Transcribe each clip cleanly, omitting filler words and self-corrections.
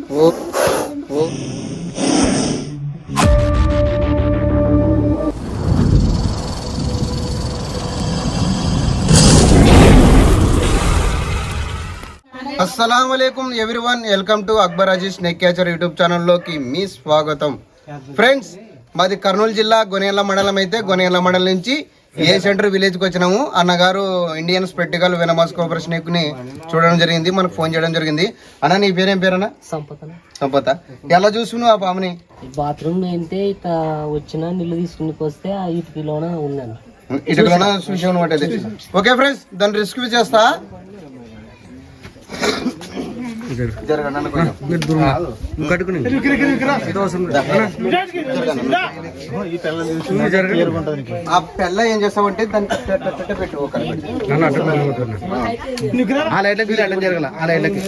అస్సలాము అలైకుం everyone, welcome to Akbar Aziz snake catcher YouTube ఛానల్లోకి మీ స్వాగతం. ఫ్రెండ్స్, మాది కర్నూలు జిల్లా గొనేల మండలం. అయితే గొనేల మండలం నుంచి ఏ సెంటర్ విలేజ్కి వచ్చినాము. అన్నగారు ఇండియన్ స్పెక్టికల్ వెనమాస్ కోబ్రా స్నేక్ ని చూడడం జరిగింది, మనకు ఫోన్ చేయడం జరిగింది. అన్న నీ పేరేం పేరన్నా? సంపత. ఎలా చూసుకున్నావు ఆ పాముని? బాత్రూమ్ అయితే ఇక వచ్చిన నీళ్ళు తీసుకుని వస్తే ఆ ఇటుకలోనే ఉన్నాను, ఇటుకలోనే చూసి అనమాట. ఓకే ఫ్రెండ్స్, దాన్ని రెస్క్యూ చేస్తా. ఆ పెళ్ళ ఏం చేస్తామంటే దాన్ని పెట్టు. ఆ లైట్లకి అడ్డం జరగాల, ఆ లైట్లకి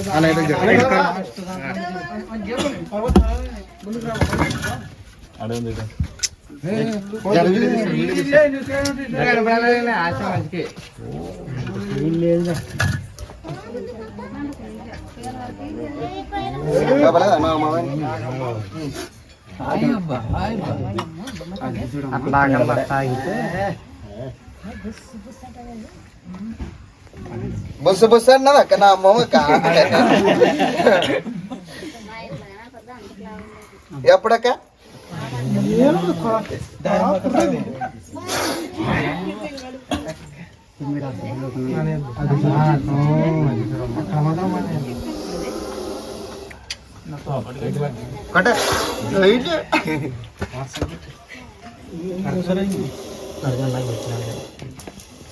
బస్సు బస్సు అన్నది అక్క నా అమ్మ. ఎప్పుడక్క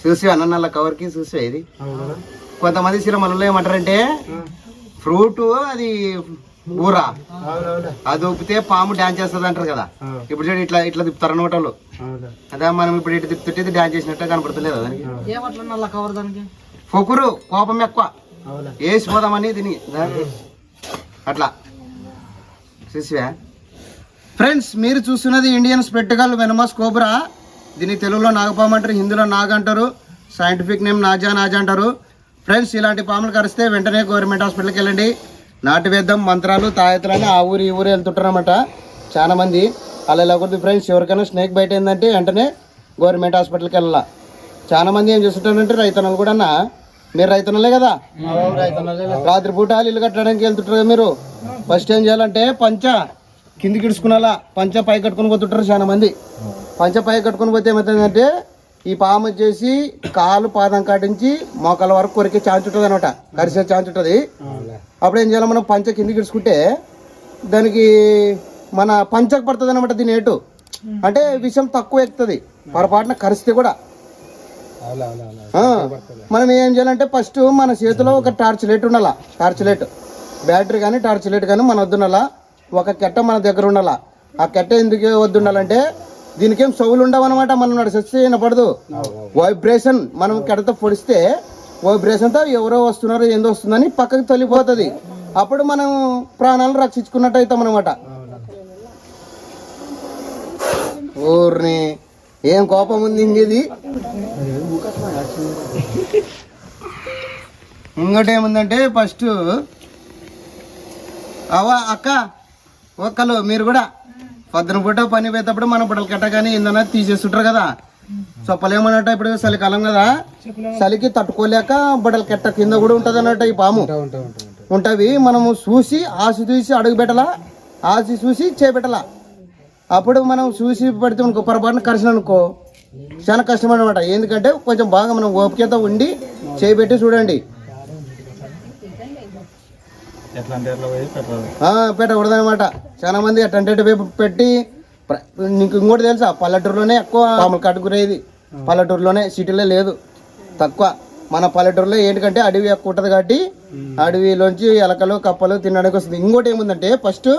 చూసి అన్న కవర్ కి చూసా. ఇది కొంతమంది సినిమాలలో ఏమంటారంటే ఫ్రూట్ అది ఊరా, అది ఊపితే పాము డాన్స్ చేస్తుంది అంటారు కదా. ఇప్పుడు ఇట్లా ఇట్లా తిప్పుతారు అన్నమాట వాళ్ళు. అదే మనం ఇప్పుడు ఇటు తిప్పుతుంటే ఇది డాన్స్ చేసినట్టు కనపడతలేదు. దానికి పొకురు కోపం ఎక్కువ, వేసిపోదామని తిని అట్లా చూసివా. ఫ్రెండ్స్, మీరు చూస్తున్నది ఇండియన్ స్పెక్టికల్ వెనమాస్ కోబ్రా. దీన్ని తెలుగులో నాగపాము అంటారు, హిందీలో నాగ అంటారు, సైంటిఫిక్ నేమ్ నాజా అంటారు. ఫ్రెండ్స్, ఇలాంటి పాములు కరిస్తే వెంటనే గవర్నమెంట్ హాస్పిటల్కి వెళ్ళండి. నాటు వేద్దాం, మంత్రాలు తాయెత్తులని ఆ ఊరు ఈ ఊరు వెళ్తుంటారన్నమాట చాలా మంది. అలా లేకపోతే ఫ్రెండ్స్, ఎవరికైనా స్నేక్ బయట ఏంటంటే వెంటనే గవర్నమెంట్ హాస్పిటల్కి వెళ్ళాల. చాలా మంది ఏం చేస్తుంటారంటే రైతన్నలు కూడా. మీరు రైతన్నలే కదా, రాత్రి పూట ఇల్లు కట్టడానికి వెళ్తుంటారు కదా మీరు. ఫస్ట్ ఏం చేయాలంటే పంచ కిందికి ఇడుచుకునేలా పంచ పై కట్టుకుని పోతుంటారు చాలా మంది. పంచ పై కట్టుకుని పోతే ఏమవుతుందంటే ఈ పాము వచ్చేసి కాలు పాదం కాటించి మోకాల వరకు కొరికే ఛాన్స్ ఉంటుంది అనమాట, కరిసే ఛాన్స్ ఉంటుంది. అప్పుడు ఏం చేయాలి, మనం పంచ కిందికి ఇడుచుకుంటే దానికి మన పంచకు పడుతుంది అనమాట. దీని ఏటు అంటే విషం తక్కువ ఎక్కుతుంది, పొరపాటున కరిస్తే కూడా. మనం ఏం చేయాలంటే ఫస్ట్ మన చేతిలో ఒక టార్చ్ లైట్ ఉండాలా. టార్చ్ లైట్ బ్యాటరీ కానీ టార్చ్ లైట్ కానీ మన వద్దుండాలా. ఒక కెట్ట మన దగ్గర ఉండాలా. ఆ కెట్ట ఎందుకు వద్దు ఉండాలంటే దీనికేం సౌలు ఉండవు అనమాట. మనం నడిచొస్తే వినపడదు, వైబ్రేషన్. మనం కెట్టతో పొడిస్తే వైబ్రేషన్తో ఎవరో వస్తున్నారు ఏందో వస్తుందని పక్కకి తొలిపోతుంది. అప్పుడు మనం ప్రాణాలను రక్షించుకున్నట్టు అవుతాం అనమాట. ఊరిని ఏం కోపం ఉంది ఇంకేది. ఇంకోటి ఏముందంటే ఫస్ట్ అక్క ఒక్కలు మీరు కూడా పొద్దున పూట పని పోయేటప్పుడు మన బుట్టలు కట్ట కానీ ఏందన్నా తీసేస్తుంటారు కదా. చొప్పలేమన్నట్టు ఇప్పుడు చలికాలం కదా, చలికి తట్టుకోలేక బుట్టలు కట్ట కింద కూడా ఉంటుంది అన్నట్టు ఈ పాము ఉంటవి. మనము చూసి ఆసి చూసి అడుగు పెట్టాలా, ఆసి చూసి చేపెట్టాలా. అప్పుడు మనం చూసి పెడితే అనుకో పొరపాటున కరిసిన అనుకో చాలా కష్టం అనమాట. ఎందుకంటే కొంచెం బాగా మనం ఓపికతో ఉండి చేయబెట్టి చూడండి. పెట్టకూడదు అనమాట. చాలా మంది అటెంటెడ్ పెట్టి. నీకు ఇంకోటి తెలుసా, పల్లెటూరులోనే ఎక్కువ పాములు కట్టుకునేది. పల్లెటూరులోనే, సిటీలో లేదు, తక్కువ. మన పల్లెటూరులో ఏంటంటే అడవి ఎక్కువ ఉంటుంది కాబట్టి అడవిలోంచి ఎలకలు కప్పలు తినడానికి వస్తుంది. ఇంకోటి ఏముందంటే ఫస్ట్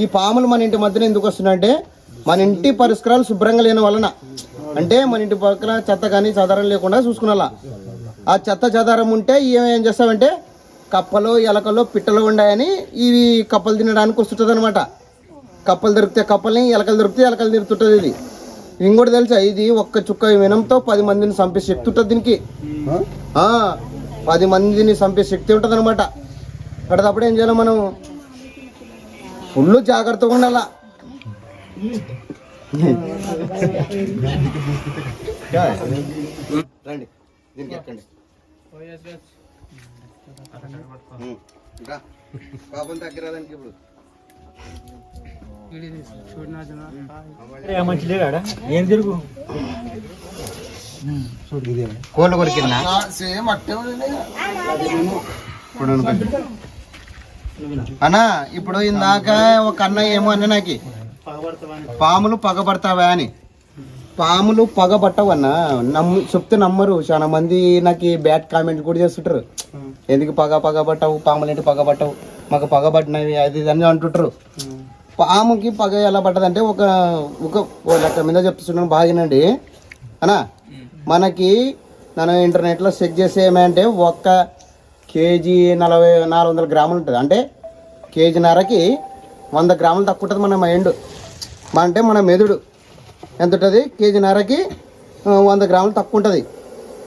ఈ పాములు మన ఇంటి మధ్యన ఎందుకు వస్తున్నాయంటే మన ఇంటి పరిష్కారాలు శుభ్రంగా లేని వలన. అంటే మన ఇంటి పక్కన చెత్త కానీ చెదారం లేకుండా చూసుకునేలా. ఆ చెత్త చెదారం ఉంటే ఏం చేస్తామంటే కప్పలు ఎలకలు పిట్టలు ఉన్నాయని ఇవి కప్పలు తినడానికి వస్తుంటుంది అనమాట. కప్పలు దొరికితే కప్పల్ని, ఎలకలు దొరికితే ఎలకలు తిరుగుతుంటుంది. ఇది ఇంకోటి తెలుసా, ఇది ఒక్క చుక్క వినంతో 10 మందిని చంపే శక్తి ఉంటుంది దీనికి. 10 మందిని చంపే శక్తి ఉంటుంది అనమాట. అప్పుడు ఏం చేయాలి మనం, ఫుల్ జాగ్రత్తగా ఉండాలా. రండి దీనికి ఎక్కండి. ఇంకా పాపం తగ్గిరాదానికి ఇప్పుడు ఏం తిరుగు కోళ్ళు కొరికిందా? అన్నా ఇప్పుడు ఇందాక ఒక అన్న ఏమో అన్న నాకు పాములు పగబడతావా అని. పాములు పగబట్టవు అన్న, చెప్తే నమ్మరు. చాలా మంది నాకు బ్యాడ్ కామెంట్ కూడా చేస్తుంటారు. ఎందుకు పగబట్టవు, పాములు ఏంటి పగబట్టవు, మాకు పగబట్టినవి అది ఇది అని అంటుంటారు. పాముకి పగ ఎలా పట్టదంటే ఒక లెక్క మీద చెప్తున్నాను బాగినండి అన్నా. మనకి నేను ఇంటర్నెట్లో చెక్ చేస్తే ఏమంటే 1 కేజీ 400 గ్రాములు ఉంటుంది. అంటే కేజీన్నరకి 100 గ్రాములు తక్కువ ఉంటుంది మన మైండ్. అంటే మన మెదుడు ఎంత ఉంటుంది? కేజీన్నరకి 100 గ్రాములు తక్కువ ఉంటుంది.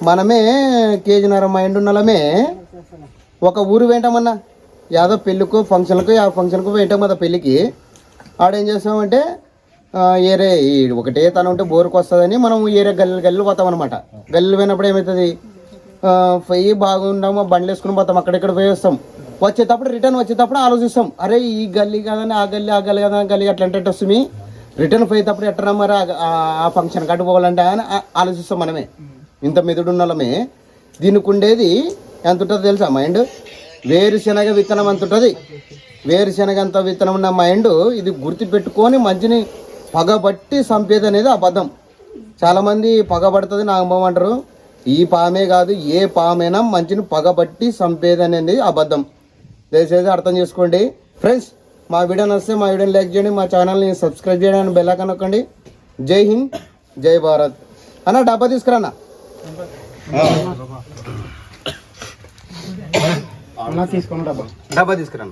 మనమే కేజీన్నర మైండ్ ఉన్నమే ఒక ఊరు వెంటామన్నా, యాదో పెళ్ళికో ఫంక్షన్లకు వెంటాం కదా. పెళ్ళికి ఆడేం చేస్తామంటే ఏరే ఒకటే తను ఉంటే బోరుకు వస్తుందని మనం ఏరే గల్లీలు పోతాం అనమాట. గల్లీలు పోయినప్పుడు ఏమవుతుంది, పోయి బాగుంటాము, బండ్లు వేసుకుని పోతాం, అక్కడెక్కడ పోయి వస్తాం. రిటర్న్ వచ్చేటప్పుడు ఆలోచిస్తాం, అరే ఈ గల్లీ కదని ఆ గల్లీ కదా గల్లీ అట్లా అంటే వస్తుంది, రిటర్న్ పోయేటప్పుడు ఎట్టరా మరి ఆ ఫంక్షన్ కట్టు పోవాలంటే అని ఆలోచిస్తాం మనమే. ఇంత మెదుడున్నలమే. దీనికి ఉండేది ఎంత ఉంటుందో తెలుసా మైండ్? వేరుశనగ విత్తనం ఎంత ఉంటుంది. వేరుశనగ అంత విత్తనం ఉన్న మైండ్ ఇది గుర్తుపెట్టుకొని మంచిని పగబట్టి చంపేది అనేది అబద్ధం. చాలామంది పగబడుతుంది నా అమ్మమ్మ అంటారు. ఈ పామే కాదు, ఏ పామైనా మంచిని పగబట్టి చంపేది అనేది అబద్ధం. దయచేసి అర్థం చేసుకోండి ఫ్రెండ్స్. మా వీడియో నచ్చితే మా వీడియోని లైక్ చేయండి, మా ఛానల్ని సబ్స్క్రైబ్ చేయడానికి బెల్ ఐకాన్ నొక్కండి. జై హింద్, జై భారత్. అన్న డబ్బా తీసుకురా అన్న. తీసుకున్నా డబ్బా తీసుకురా.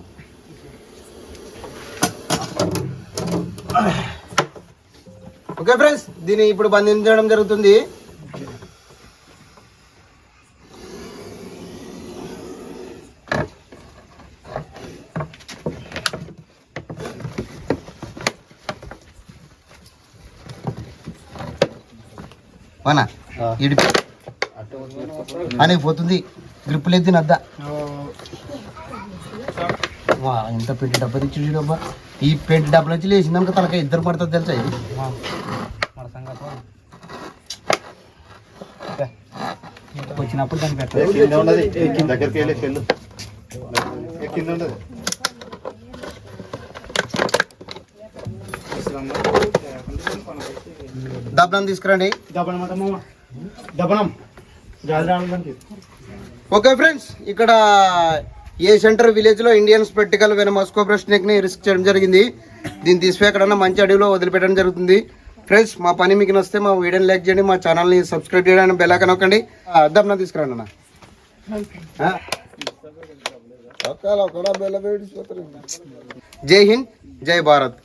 ఓకే ఫ్రెండ్స్, దీన్ని ఇప్పుడు బంధించడం జరుగుతుంది. అనా ఇడిపి అని పోతుంది. గ్రిప్ లేదు తినద్దా. ఇంత పెట్టి డబ్బా తెచ్చి డబ్బా. ఈ పెట్టి డబ్బులు వచ్చి లేచిందనుక తనక ఇద్దరు పడుతుంది తెలుసా. ఇది వచ్చినప్పుడు దాన్ని దబ్బనం తీసుకురండి. దబనం. ఓకే ఫ్రెండ్స్, ఇక్కడ ఏ సెంటర్ విలేజ్లో ఇండియన్ స్పెక్టికల్ వెనమస్ కోబ్రా స్నేక్ని రిస్క్ చేయడం జరిగింది. దీన్ని తీసిపోయి ఎక్కడన్నా మంచి అడవిలో వదిలిపెట్టడం జరుగుతుంది. ఫ్రెండ్స్, మా పని మీకు నచ్చితే మా వీడియోని లైక్ చేయండి, మా ఛానల్ని సబ్స్క్రైబ్ చేయడానికి బెల్ ఐకాన్ నొక్కండి. దబ్బనం తీసుకురండి అన్న. జై హింద్, జై భారత్.